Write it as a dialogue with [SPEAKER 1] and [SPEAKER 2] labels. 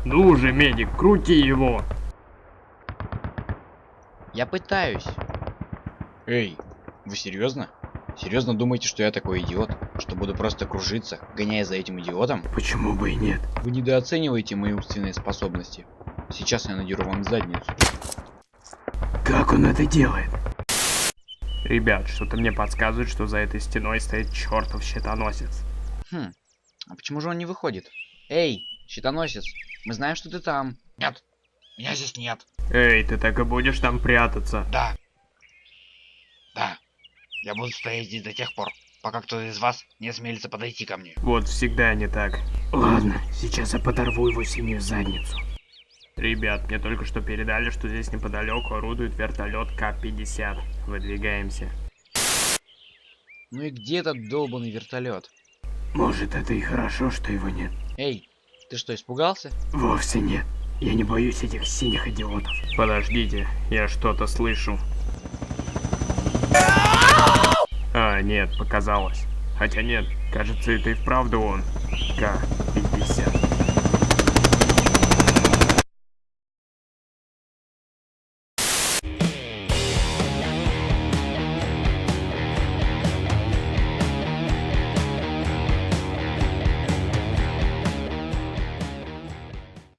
[SPEAKER 1] Ну же, медик, крути его.
[SPEAKER 2] Я пытаюсь. Эй, вы серьезно? Серьезно думаете, что я такой идиот? Что буду просто кружиться, гоняя за этим идиотом?
[SPEAKER 1] Почему бы и нет?
[SPEAKER 2] Вы недооцениваете мои умственные способности. Сейчас я надеру вам задницу.
[SPEAKER 1] Как он это делает? Ребят, что-то мне подсказывает, что за этой стеной стоит чертов щитоносец.
[SPEAKER 2] А почему же он не выходит? Эй, щитоносец, мы знаем, что ты там.
[SPEAKER 3] Нет, меня здесь нет.
[SPEAKER 1] Эй, ты так и будешь там прятаться?
[SPEAKER 3] Да. Да. Я буду стоять здесь до тех пор, пока кто-то из вас не осмелится подойти ко мне.
[SPEAKER 1] Вот всегда не так. Ладно, сейчас я подорву его синюю задницу. Ребят, мне только что передали, что здесь неподалеку орудует вертолет К-50. Выдвигаемся.
[SPEAKER 2] Ну и где этот долбанный вертолет?
[SPEAKER 1] Может, это и хорошо, что его нет.
[SPEAKER 2] Эй, ты что, испугался?
[SPEAKER 1] Вовсе нет. Я не боюсь этих синих идиотов. Подождите, я что-то слышу. А, нет, показалось. Хотя нет, кажется, это и вправду он. К-50.